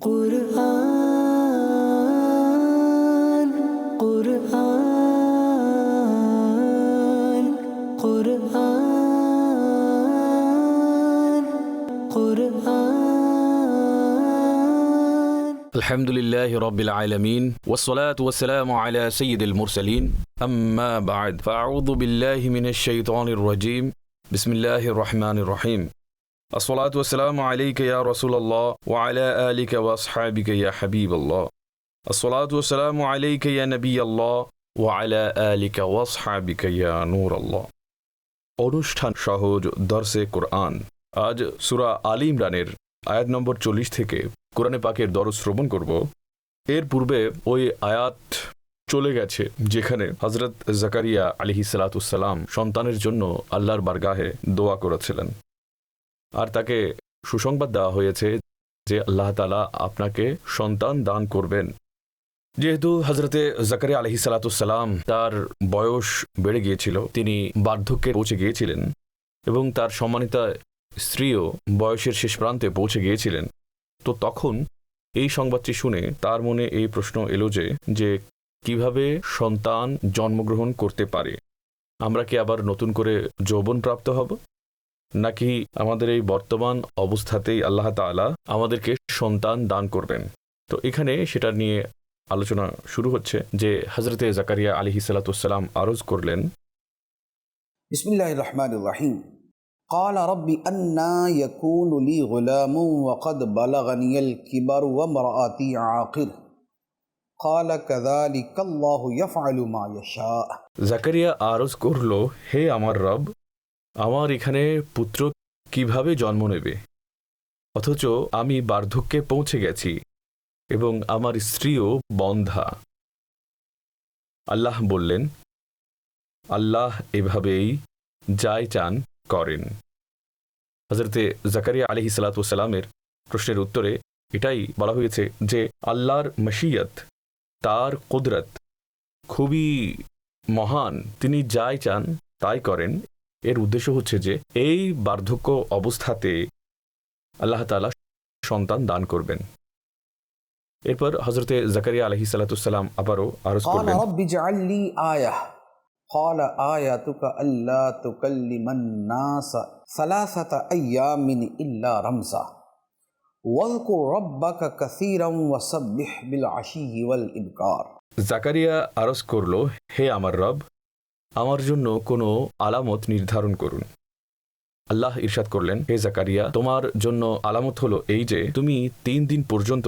কুরআন কুরআন কুরআন কুরআন আলহামদুলিল্লাহি রাব্বিল আলামিন ওয়াসসালাতু ওয়াসসালামু আলা সাইয়্যিদিল মুরসালিন আম্মা বা'দ ফাআউযু বিল্লাহি মিনাশ শাইতানির রাজীম বিসমিল্লাহির রহমানির রহিম আসসালাতু ওয়াসসালামু আলাইকা ইয়া রাসূলুল্লাহ ওয়া আলা আলিকা ওয়া আসহাবিকা ইয়া হাবিবাল্লাহ আসসালাতু ওয়াসসালামু আলাইকা ইয়া নবিয়াল্লাহ ওয়া আলা আলিকা ওয়া আসহাবিকা ইয়া নূরাল্লাহ। অনুষ্ঠান সহজ দরসে কোরআন। আজ সূরা আলী ইমরানের আয়াত নম্বর 40 থেকে কোরআনে পাকের দরস শ্রবণ করব। এর পূর্বে ওই আয়াত চলে গেছে যেখানে হযরত জাকারিয়া আলাইহিস সালাম সন্তানের জন্য আল্লাহর বারগাহে দোয়া করেছিলেন, আর তাকে সুসংবাদ দেওয়া হয়েছে যে আল্লাহ তাআলা আপনাকে সন্তান দান করবেন। যেহেতু হযরতে জাকারিয়া আলাইহিস সালাম তার বয়স বেড়ে গিয়েছিল, তিনি বার্ধক্যে পৌঁছে গিয়েছিলেন এবং তার সম্মানিতা স্ত্রীও বয়সের শেষ প্রান্তে পৌঁছে গিয়েছিলেন। তো তখন এই সংবাদটি শুনে তার মনে এই প্রশ্ন এলো যে কিভাবে সন্তান জন্মগ্রহণ করতে পারে? আমরা কি আবার নতুন করে যৌবন প্রাপ্ত হব, নাকি আমাদের এই বর্তমান অবস্থাতেই আল্লাহ তাআলা আমাদেরকে সন্তান দান করবেন? তো এখানে সেটা নিয়ে আলোচনা শুরু হচ্ছে যে হযরতে জাকারিয়া আলাইহিস সালাম আরজ করলেন, বিসমিল্লাহির রহমানির রহিম। قال رب أنى يكون لي غلام وقد بلغني الكبر وامرأتي عاقر قال كذلك الله يفعل ما يشاء। জাকারিয়া আরজ করল, হে আমার রব, আমার এখানে পুত্র কিভাবে জন্ম নেবে, অথচ আমি বার্ধক্যে পৌঁছে গেছি এবং আমার স্ত্রীও বন্ধ্যা। আল্লাহ বললেন, আল্লাহ এভাবেই যাই চান করেন। হযরতে জাকারিয়া আলাইহিস সালামের প্রশ্নের উত্তরে এটাই বলা হয়েছে যে আল্লাহর মশিয়ত, তার কুদরত খুবই মহান, তিনি যাই চান তাই করেন। এর উদ্দেশ্য হচ্ছে যে এই বার্ধক্য অবস্থাতে আল্লাহ তাআলা সন্তান দান করবেন। এরপর হযরতে জাকারিয়া আলাইহিস সালাম আবারও আরজ করলেন, قال رب اجعل لي آية قال آياتك ألا تكلم الناس ثلاثة أيام إلا رمزا واذكر ربك كثيرا وسبح بالعشي والإبكار। জাকারিয়া আরজ করল, হে আমার রব, আমার জন্য কোনো আলামত নির্ধারণ করুন। আল্লাহ ইরশাদ করলেন, হে জাকারিয়া, তোমার জন্য আলামত হলো এই যে তুমি 3 দিন পর্যন্ত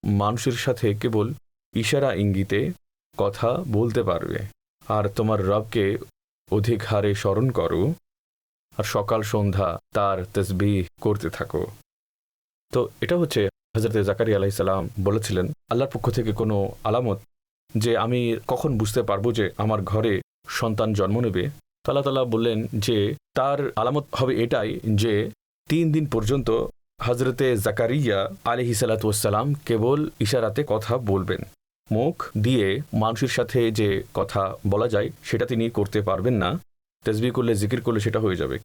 মানুষের সাথে কেবল ইশারা ইঙ্গিতে কথা বলতে পারবে, আর তোমার রবকে অধিক হারে স্মরণ করো, আর সকাল সন্ধ্যা তার তাসবিহ করতে থাকো। তো এটা হচ্ছে হযরতে জাকারিয়া আলাইহিস সালাম বলেছিলেন আল্লাহর পক্ষ থেকে কোনো আলামত, যে আমি কখন বুঝতে পারবো যে আমার ঘরে সন্তান জন্ম নেবে। আল্লাহ তাআলা বললেন যে তার আলামত হবে এটাই যে 3 দিন পর্যন্ত হযরতে জাকারিয়া আলাইহিস সালাম কেবল ইশারাতে কথা বলবেন। মুখ দিয়ে মানুষের সাথে যে কথা বলা যায় সেটা তিনি করতে পারবেন না। তাসবিহ করলে, জিকির করলে সেটা হয়ে যাবে,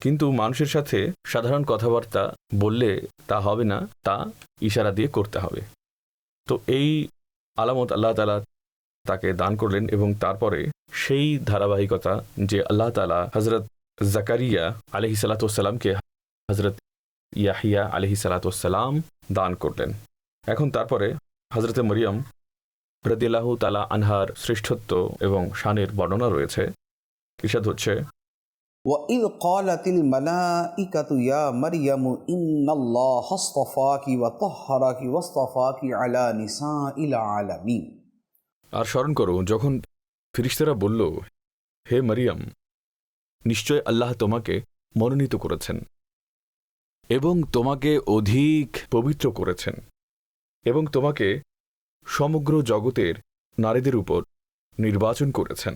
কিন্তু মানুষের সাথে সাধারণ কথাবার্তা বললে তা হবে না, তা ইশারা দিয়ে করতে হবে। তো এই আলামত আল্লাহ তাআলা তাকে দান করলেন এবং তারপরে সেই ধারাবাহিকতা যে আল্লাহ তাআলা হযরত জাকারিয়া আলাইহিস সালামকে হযরত ইয়াহিয়া আলাইহিস সালাম দান করলেন। এখন তারপরে হযরতে মরিয়ম রাদিয়াল্লাহু তাআলা আনহার শ্রেষ্ঠত্ব এবং শানের বর্ণনা রয়েছে। ইরশাদ হচ্ছে, وَإِذْ قَالَتِ الْمَلَائِكَةُ يَا مَرْيَمُ إِنَّ اللَّهَ اصْطَفَاكِ وَطَهَّرَكِ وَاصْطَفَاكِ عَلَى نِسَاءِ الْعَالَمِينَ। আর স্মরণ করো যখন ফেরেশতারা বলল, হে মরিয়ম, নিশ্চয় আল্লাহ তোমাকে মনোনীত করেছেন এবং তোমাকে অধিক পবিত্র করেছেন এবং তোমাকে সমগ্র জগতের নারীদের উপর নির্বাচন করেছেন।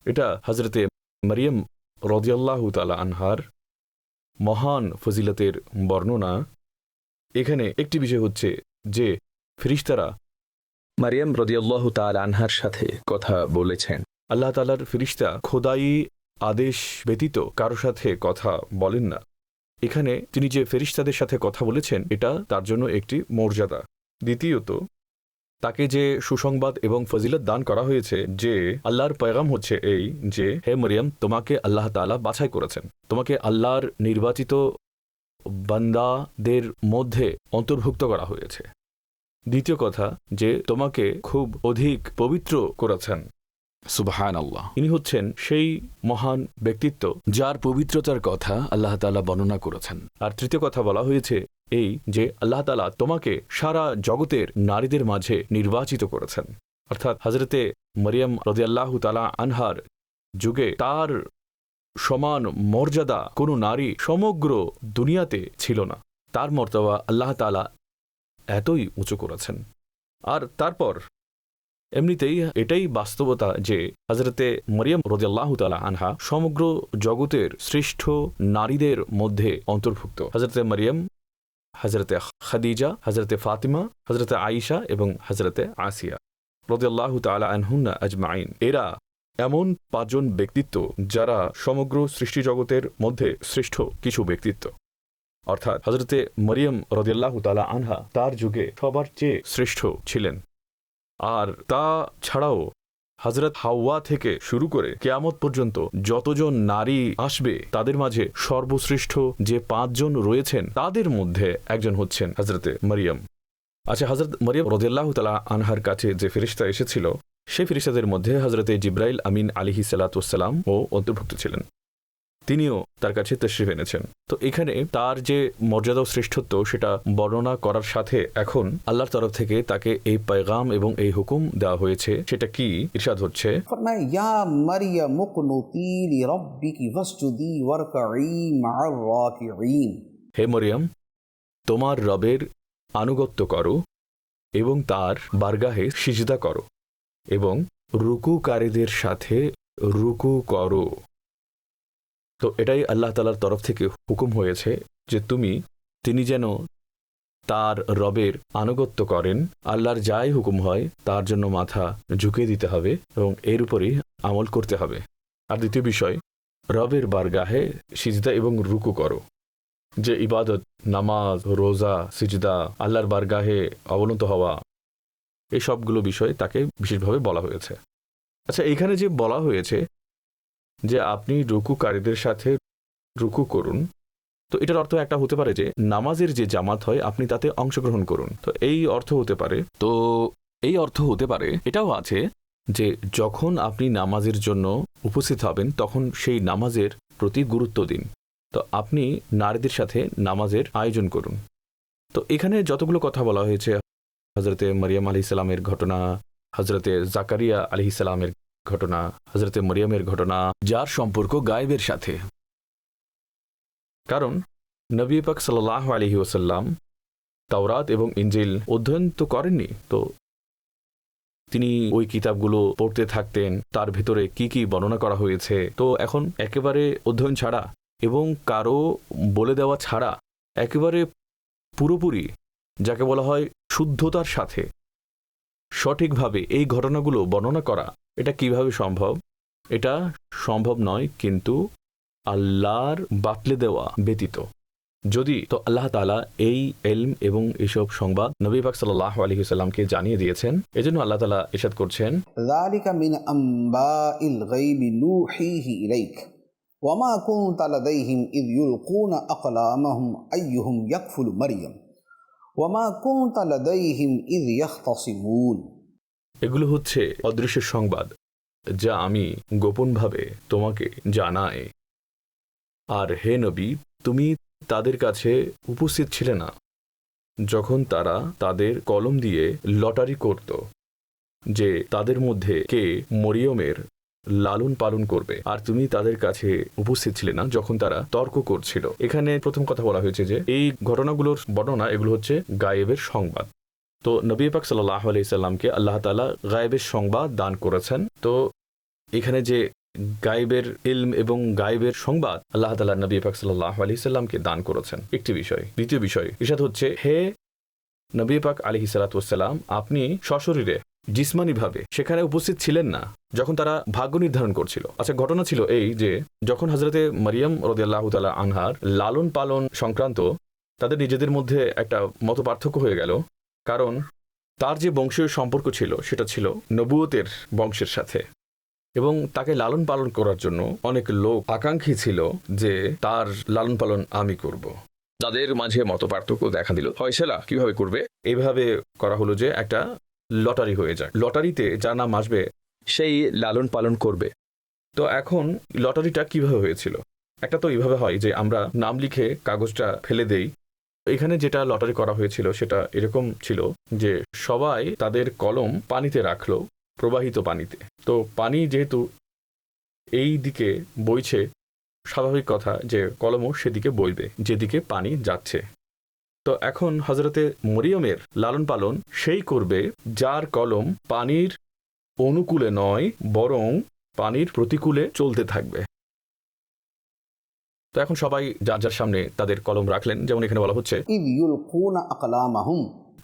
এটা হযরতে মরিয়ম রাদিয়াল্লাহু তাআলা আনহার মহান ফজিলতের বর্ণনা। এখানে একটি বিষয় হচ্ছে যে ফেরেশতারা মরিয়ম রাদিয়াল্লাহু তাআলা আনহার সাথে কথা বলেছেন। আল্লাহ তাআলার ফেরেশতা খোদাই আদেশ ব্যতীত কারো সাথে কথা বলেন না। এখানে তিনি যে ফেরেশতাদের সাথে কথা বলেছেন এটা তার জন্য একটি মর্যাদা। দ্বিতীয়ত, তাকে যে সুসংবাদ এবং ফজিলত দান করা হয়েছে যে আল্লাহর পয়গাম হচ্ছে এই যে, হে মরিয়ম, তোমাকে আল্লাহ তাআলা বাছাই করেছেন, তোমাকে আল্লাহর নির্বাচিত বান্দাদের মধ্যে অন্তর্ভুক্ত করা হয়েছে। দ্বিতীয় কথা, যে তোমাকে খুব অধিক পবিত্র করেছেন। সুবহানাল্লাহ। ইনি হচ্ছেন সেই মহান ব্যক্তিত্ব যার পবিত্রতার কথা আল্লাহ তাআলা বর্ণনা করেছেন। আর তৃতীয় কথা বলা হয়েছে এই যে আল্লাহ তাআলা তোমাকে সারা জগতের নারীদের মাঝে নির্বাচিত করেছেন। অর্থাৎ হযরতে মরিয়ম রাদিয়াল্লাহু তাআলা আনহার যুগে তার সমান মর্যাদা কোনো নারী সমগ্র দুনিয়াতে ছিল না। তার মর্তবা আল্লাহ তাআলা এতই উঁচু করেছেন। আর তারপর এমনিতেই এটাই বাস্তবতা যে হযরতে মরিয়ম রাদিয়াল্লাহু তাআলা আনহা সমগ্র জগতের শ্রেষ্ঠ নারীদের মধ্যে অন্তর্ভুক্ত। হযরতে মরিয়ম, হযরতে খাদিজা, হযরতে ফাতিমা, হযরতে আয়েশা এবং হযরতে আসিয়া রাদিয়াল্লাহু তাআলা আনহুন্না আজমাইন, এরা এমন পাঁচজন ব্যক্তিত্ব যারা সমগ্র সৃষ্টি জগতের মধ্যে শ্রেষ্ঠ কিছু ব্যক্তিত্ব। অর্থাৎ হযরতে মরিয়ম রাদিয়াল্লাহু তাআলা আনহা তার যুগে সবার চেয়ে শ্রেষ্ঠ ছিলেন। আর তা ছাড়াও হযরত হাওয়া থেকে শুরু করে কিয়ামত পর্যন্ত যতজন নারী আসবে তাদের মাঝে সর্বশ্রেষ্ঠ যে পাঁচজন রয়েছেন তাদের মধ্যে একজন হচ্ছেন হযরতে মরিয়ম। আচ্ছা, হযরত মরিয়ম রাদিয়াল্লাহু তাআলা আনহার কাছে যে ফেরেশতা এসেছিল সেই ফেরেশতাদের মধ্যে হযরতে জিবরাইল আমিন আলাইহিস সালাতু ওয়াস সালাম ও অন্তর্ভুক্ত ছিলেন। তিনিও তার কাছে তাশরিফ এনেছেন। তো এখানে তার যে মর্যাদা ও শ্রেষ্ঠত্ব সেটা বর্ণনা করার সাথে এখন আল্লাহর তরফ থেকে তাকে এই পয়গাম এবং এই হুকুম দেওয়া হয়েছে। সেটা কি? ইরশাদ হচ্ছে, ফরমায় ইয়া মারইয়াম কুনুতি লিরাব্বিকি ওয়াসজুদি ওয়ারকাঈ মা'আর রাকিঈন। হে মরিয়ম, তোমার রবের আনুগত্য করো এবং তার বারগাহে সিজদা করো এবং রুকুকারীদের সাথে রুকু করো। তো এটাই আল্লাহ তাআলার তরফ থেকে হুকুম হয়েছে যে তিনি যেন তার রবের আনুগত্য করেন, আল্লাহর যাই হুকুম হয় তার জন্য মাথা ঝুঁকিয়ে দিতে হবে এবং এর উপরই আমল করতে হবে। আর দ্বিতীয় বিষয়, রবের বারগাহে সিজদা এবং রুকু করো। যে ইবাদত, নামাজ, রোজা, সিজদা, আল্লাহর বারগাহে অবনত হওয়া, এই সবগুলো বিষয় তাকে বিশেষভাবে বলা হয়েছে। আচ্ছা, এইখানে যে বলা হয়েছে যে আপনি রুকুকারীদের সাথে রুকু করুন, তো এটার অর্থ একটা হতে পারে যে নামাজের যে জামাত হয় আপনি তাতে অংশগ্রহণ করুন। তো এই অর্থ হতে পারে। তো এই অর্থ হতে পারে এটাও আছে যে যখন আপনি নামাজের জন্য উপস্থিত হবেন তখন সেই নামাজের প্রতি গুরুত্ব দিন। তো আপনি নারীদের সাথে নামাজের আয়োজন করুন। তো এখানে যতগুলো কথা বলা হয়েছে, হযরতে মরিয়ম আলাইহিস সালামের ঘটনা, হযরতে জাকারিয়া আলাইহিস সালামের ঘটনা, হযরতে মরিয়মের ঘটনা, যার সম্পর্ক গায়েবের সাথে। কারণ নবী পাক সাল্লাল্লাহু আলাইহি ওয়াসাল্লাম তাওরাত এবং ইনজিল অধ্যয়ন তো করেননি, তো তিনি ওই কিতাবগুলো পড়তে থাকতেন, তার ভেতরে কি কি বর্ণনা করা হয়েছে। তো এখন একেবারে অধ্যয়ন ছাড়া এবং কারো বলে দেওয়া ছাড়া একেবারে পুরোপুরি যাকে বলা হয় শুদ্ধতার সাথে সঠিকভাবে এই ঘটনাগুলো বর্ণনা করা, এটা কিভাবে সম্ভব? এটা সম্ভব নয় কিন্তু আল্লাহর বাতলে দেওয়া ব্যতীত। যদি তো আল্লাহ তাআলা এই ইলম এবং এইসব সংবাদ নবী পাক সাল্লাল্লাহু আলাইহি ওয়াসাল্লামকে জানিয়ে দিয়েছেন। এজন্য আল্লাহ তাআলা ইরশাদ করছেন, যালিকা মিন আম্বাইল গায়বি নূহিহি ইলাইক ওয়া মা কুনতা লাদাইহিম ইয ইউলকুনা আকলামাহুম আইয়ুহুম ইয়াকফুলু মারইয়াম ওয়া মা কুনতা লাদাইহিম ইয ইখতাসিমুন। এগুলো হচ্ছে অদৃশ্য সংবাদ যা আমি গোপনভাবে তোমাকে জানাই। আর হে নবী, তুমি তাদের কাছে উপস্থিত ছিলে না যখন তারা তাদের কলম দিয়ে লটারি করত যে তাদের মধ্যে কে মরিয়মের লালন পালন করবে, আর তুমি তাদের কাছে উপস্থিত ছিলে না যখন তারা তর্ক করছিল। এখানে প্রথম কথা বলা হয়েছে যে এই ঘটনাগুলোর বর্ণনা, এগুলো হচ্ছে গায়েবের সংবাদ। তো নবী পাক সাল্লাল্লাহু আলাইহি সাল্লামকে আল্লাহ তাআলা গায়েবের সংবাদ দান করেছেন। তো এখানে যে গায়েবের ইলম এবং গায়েবের সংবাদ আল্লাহ তাআলা নবী পাক সাল্লাল্লাহু আলাইহি সাল্লামকে দান করেছেন, একটি বিষয়। দ্বিতীয় বিষয় ইরশাদ হচ্ছে, হে নবী পাক আলাইহিস সালাতু ওয়াস সালাম, আপনি সশরীরে জিসমানিভাবে সেখানে উপস্থিত ছিলেন না যখন তারা ভাগ্য নির্ধারণ করছিল। আচ্ছা, ঘটনা ছিল এই যে যখন হযরতে মারিয়াম রাদিয়াল্লাহু তাআলা আনহার লালন পালন সংক্রান্ত তাদের নিজেদের মধ্যে একটা মত পার্থক্য হয়ে গেল, কারণ তার যে বংশীয় সম্পর্ক ছিল সেটা ছিল নবুয়তের বংশের সাথে, এবং তাকে লালন পালন করার জন্য অনেক লোক আকাঙ্ক্ষী ছিল যে তার লালন পালন আমি করব। তাদের মাঝে মত পার্থক্য দেখা দিল। ফয়সালা কিভাবে করবে? এইভাবে করা হলো যে একটা লটারি হয়ে যায়, লটারিতে যার নাম আসবে সেই লালন পালন করবে। তো এখন লটারিটা কিভাবে হয়েছিল? একটা তো এইভাবে হয় যে আমরা নাম লিখে কাগজটা ফেলে দেই। এখানে যেটা লটারি করা হয়েছিল সেটা এরকম ছিল যে সবাই তাদের কলম পানিতে রাখলো, প্রবাহিত পানিতে। তো পানি যেহেতু এই দিকে বইছে, স্বাভাবিক কথা যে কলমও সেদিকে বইবে যেদিকে পানি যাচ্ছে। তো এখন হযরতে মরিয়মের লালন পালন সেই করবে যার কলম পানির অনুকূলে নয় বরং পানির প্রতিকূলে চলতে থাকবে। তো এখন সবাই যার যার সামনে তাদের কলম রাখলেন, যেমন এখানে বলা হচ্ছে ইয ইউলকুনা আকলামাহুম,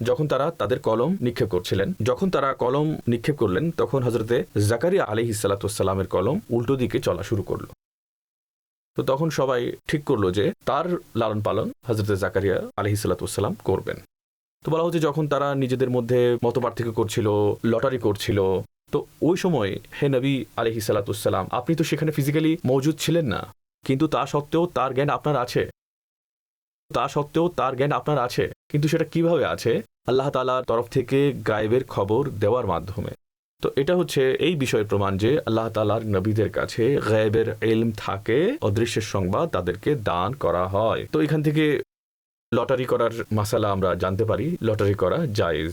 যখন তারা তাদের কলম নিক্ষেপ করছিলেন। যখন তারা কলম নিক্ষেপ করলেন তখন হযরতে জাকারিয়া আলাইহিস সালাতু ওয়াস সালামের কলম উল্টো দিকে চলা শুরু করলো। তো তখন সবাই ঠিক করলো যে তার লালন পালন হযরতে জাকারিয়া আলাইহিস সালাতু ওয়াস সালাম করবেন। তো বলা হচ্ছে যখন তারা নিজেদের মধ্যে মতপার্থক্য করছিল, লটারি করছিল, তো ওই সময় হে নবী আলাইহিস সালাতু ওয়াস সালাম, আপনি তো সেখানে ফিজিক্যালি মওজুদ ছিলেন না, কিন্তু তা সত্ত্বেও তার জ্ঞান আপনার আছে। কিন্তু সেটা কিভাবে আছে? আল্লাহ তাআলার তরফ থেকে গায়েবের খবর দেওয়ার মাধ্যমে। তো এটা হচ্ছে এই বিষয়ের প্রমাণ যে আল্লাহ তাআলার নবীদের কাছে গায়েবের ইলম থাকে, অদৃশ্যের সংবাদ তাদেরকে দান করা হয়। তো এখান থেকে লটারি করার মাসালা আমরা জানতে পারি, লটারি করা জায়েজ।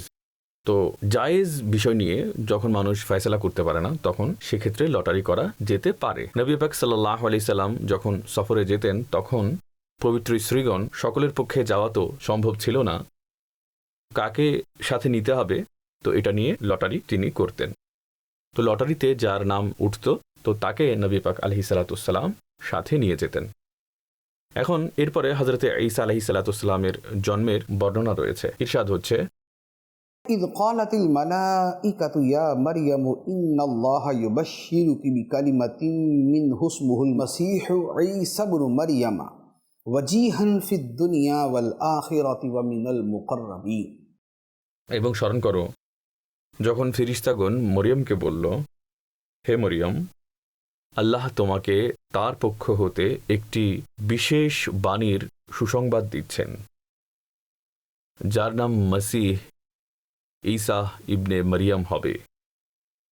তো জায়েজ বিষয় নিয়ে যখন মানুষ ফয়সালা করতে পারে না তখন সেক্ষেত্রে লটারি করা যেতে পারে। নবী পাক সাল্লাল্লাহু আলাইহি সাল্লাম যখন সফরে যেতেন তখন পবিত্র স্ত্রীগণ সকলের পক্ষে যাওয়া তো সম্ভব ছিল না, কাকে সাথে নিতে হবে, তো এটা নিয়ে লটারি তিনি করতেন। তো লটারিতে যার নাম উঠত তো তাকে নবী পাক আলাইহিস সালাতু ওয়াস সালাম সাথে নিয়ে যেতেন। এখন এরপরে হযরতে ঈসা আলাইহিস সালাতু ওয়াস সালামের জন্মের বর্ণনা রয়েছে। ইরশাদ হচ্ছে إذ قالت الملائكة يا مريم إن الله يبشرك بكلمة منه اسمه المسيح عيسى بن مريم وجيها في الدنيا والآخرة ومن المقربين। এবং স্মরণ করো যখন ফেরেশতাগণ মরিয়মকে বলল, হে মরিয়ম, আল্লাহ তোমাকে তার পক্ষ হতে একটি বিশেষ বাণীর সুসংবাদ দিচ্ছেন, যার নাম মসিহ ঈসা ইবনে মরিয়ম হবে।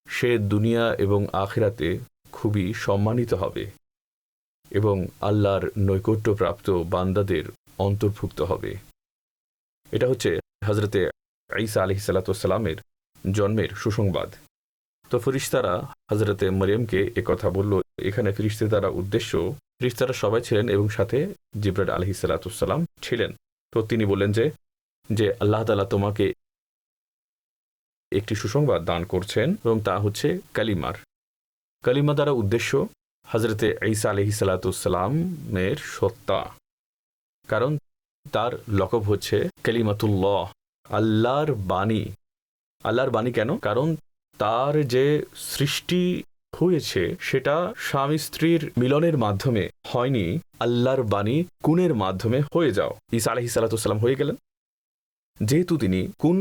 সে দুনিয়া এবং আখিরাতে খুবই সম্মানিত হবে এবং আল্লাহর নৈকট্যপ্রাপ্ত বান্দাদের অন্তর্ভুক্ত হবে। এটা হচ্ছে হযরতে ঈসা আলাইহিস সালাতু ওয়াস সালামের জন্মের সুসংবাদ। তো ফেরেশতারা হযরতে মরিয়মকে একথা বলল। এখানে ফেরেশতারা উদ্দেশ্য, ফেরেশতারা সবাই ছিলেন এবং সাথে জিবরাইল আলাইহিস সালাতু ওয়াস সালাম ছিলেন। তো তিনি বললেন যে আল্লাহ তাআলা তোমাকে একটি সুসংবাদ দান করছেন এবং তা হচ্ছে কালিমা দ্বারা উদ্দেশ্য হযরতে ঈসা আলাইহিস সালাতু ওয়াস সালামের সত্তা, কারণ তার লকব হচ্ছে কালিমাতুল্লাহ, আল্লাহর বাণী। আল্লাহর বাণী কেন? কারণ তার যে সৃষ্টি হয়েছে সেটা স্বামী স্ত্রীর মিলনের মাধ্যমে হয়নি, আল্লাহর বাণী কুনের মাধ্যমে হয়ে যাও। ঈসা আলাইহিস সালাতু ওয়াস সালাম হয়ে গেলেন, যেহেতু তিনি কুন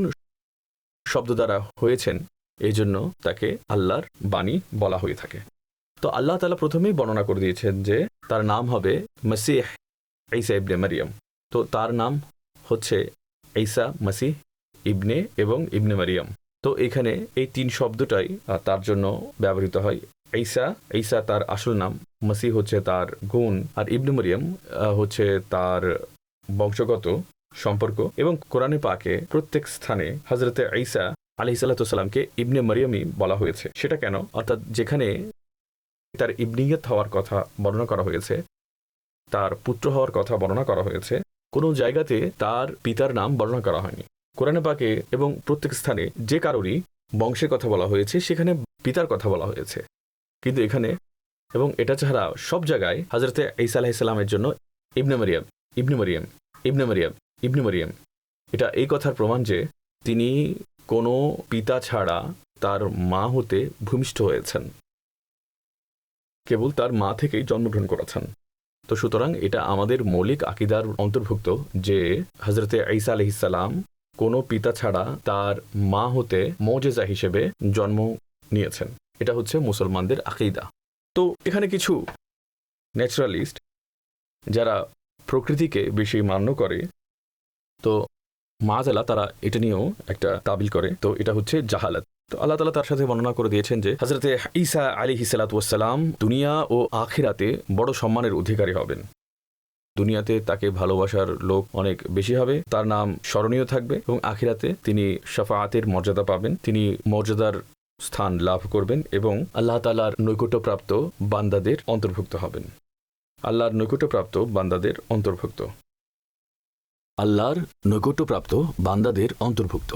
শব্দ দ্বারা হয়েছেন এই জন্য তাকে আল্লাহর বাণী বলা হয়ে থাকে। তো আল্লাহ তাআলা প্রথমেই বর্ণনা করে দিয়েছেন যে তার নাম হবে মসিহ ঈসা ইবনে মারিয়াম। তো তার নাম হচ্ছে ঈসা, মসিহ, ইবনে এবং ইবনে মারিয়াম। তো এখানে এই তিন শব্দটাই তার জন্য ব্যবহৃত হয়। ঈসা তার আসল নাম, মসিহ হচ্ছে তার গুণ, আর ইবনে মারিয়াম হচ্ছে তার বংশগত সম্পর্ক। এবং কোরআনে পাকে প্রত্যেক স্থানে হযরতে ঈসা আলাইহিস সালাতু ওয়াস সালামকে ইবনে মারিয়ামই বলা হয়েছে। সেটা কেন? অর্থাৎ যেখানে তার ইবনিয়ত হওয়ার কথা বর্ণনা করা হয়েছে, তার পুত্র হওয়ার কথা বর্ণনা করা হয়েছে, কোনো জায়গাতে তার পিতার নাম বর্ণনা করা হয়নি। কোরআনে পাকে এবং প্রত্যেক স্থানে যে কারোরই বংশের কথা বলা হয়েছে সেখানে পিতার কথা বলা হয়েছে, কিন্তু এখানে এবং এটা ছাড়া সব জায়গায় হযরতে ঈসা আলাইহিস সালামের জন্য ইবনে মারিয়াম, ইবনে মারিয়াম, ইবনে মারিয়াম, ইবনে মারিয়াম। এটা এই কথার প্রমাণ যে তিনি কোনো পিতা ছাড়া তার মা হতে ভূমিষ্ঠ হয়েছেন, কেবল তার মা থেকেই জন্মগ্রহণ করেছেন। তো সুতরাং এটা আমাদের মৌলিক আকীদার অন্তর্ভুক্ত যে হযরতে ঈসা আলাইহিস সালাম কোনো পিতা ছাড়া তার মা হতে মুজিজা হিসেবে জন্ম নিয়েছেন। এটা হচ্ছে মুসলমানদের আকীদা। তো এখানে কিছু ন্যাচারালিস্ট যারা প্রকৃতিকে বেশি মান্য করে, তো মাআযাল্লাহ তারা এটা নিয়েও একটা তাবিল করে। তো এটা হচ্ছে জাহালাত। তো আল্লাহ তাআলা তার সাথে বর্ণনা করে দিয়েছেন যে হযরতে ঈসা আলাইহিস সালাতু ওয়াস সালাম দুনিয়া ও আখিরাতে বড় সম্মানের অধিকারী হবেন। দুনিয়াতে তাকে ভালোবাসার লোক অনেক বেশি হবে, তার নাম স্মরণীয় থাকবে, এবং আখিরাতে তিনি শাফাআতের মর্যাদা পাবেন, তিনি মর্যাদার স্থান লাভ করবেন এবং আল্লাহ তাআলার নৈকট্যপ্রাপ্ত বান্দাদের অন্তর্ভুক্ত হবেন। আল্লাহর নৈকট্যপ্রাপ্ত বান্দাদের অন্তর্ভুক্ত, আল্লাহর নৈকট্যপ্রাপ্ত বান্দাদের অন্তর্ভুক্ত।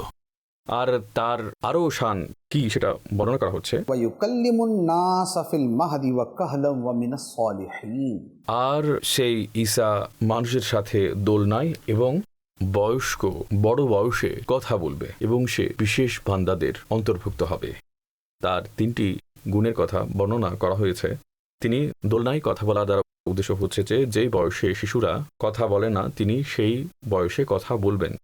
আর তার আরও শান কি সেটা বর্ণনা করা হচ্ছে। ওয়ায়ুকাল্লিমুন নাস ফিল মাহদি ওয়া কাহলাম ওয়া মিনাস সালিহিন। আর সেই ঈসা মানুষের সাথে দোলনায় এবং বয়স্ক বড় বয়সে কথা বলবে এবং সে বিশেষ বান্দাদের অন্তর্ভুক্ত হবে। তার 3টি গুণের কথা বর্ণনা করা হয়েছে। তিনি দোলনায় কথা বলা দ্বারা উদ্দেশ্য হচ্ছে যে যেই বয়সে শিশুরা কথা বলে না তিনি সেই বয়সে কথা বলবেন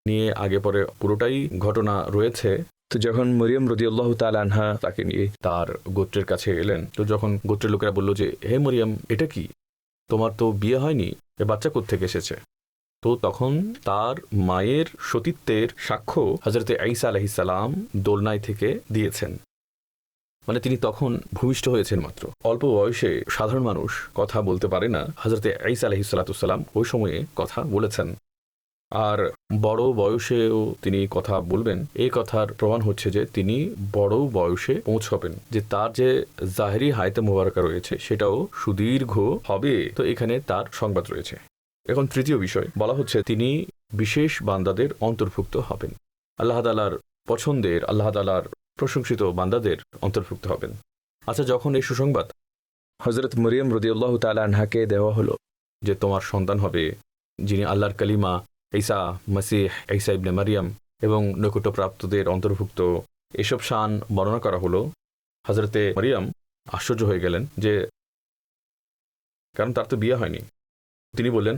নিয়ে আগে পরে পুরোটাই ঘটনা রয়েছে। তো যখন মরিয়ম রাদিয়াল্লাহু তাআলা আনহা তাকে নিয়ে তার গোত্রের কাছে এলেন, তো যখন গোত্রের লোকেরা বলল যে হে মরিয়ম, এটা কি, তোমার তো বিয়ে হয়নি, এ বাচ্চা কোত্থেকে এসেছে? তো তখন তার মায়ের সতীত্বের সাক্ষ্য হযরতে ঈসা আলাইহিস সালাম দোলনায় থেকে দিয়েছেন। মানে তিনি তখন ভূমিষ্ঠ হয়েছেন মাত্র, অল্প বয়সে সাধারণ মানুষ কথা বলতে পারে না, হযরতে ঈসা আলাইহিস সালাম ওই সময়ে কথা বলেছেন। আর বড় বয়সেও তিনি কথা বলবেন, এই কথার প্রমাণ হচ্ছে যে তিনি বড় বয়সে পৌঁছবেন, যে তার যে জাহেরি হায়াতে মুবারাকা রয়েছে সেটাও সুদীর্ঘ হবে। তো এখানে তার সংবাদ রয়েছে। এখন তৃতীয় বিষয় বলা হচ্ছে তিনি বিশেষ বান্দাদের অন্তর্ভুক্ত হবেন, আল্লাহ তাআলার পছন্দের, আল্লাহ তাআলার প্রশংসিত বান্দাদের অন্তর্ভুক্ত হবেন। আচ্ছা, যখন এই সুসংবাদ হযরত মরিয়ম রাদিয়াল্লাহু তাআলা আনহাকে দেওয়া হলো যে তোমার সন্তান হবে যিনি আল্লাহর কালিমা ঈসা মসিহ ঈসা ইবনে মারিয়াম এবং নৈকট্যপ্রাপ্তদের অন্তর্ভুক্ত, এসব শান বর্ণনা করা হলো, হযরতে মারিয়াম আশ্চর্য হয়ে গেলেন, যে কারণ তার তো বিয়ে হয়নি। তিনি বললেন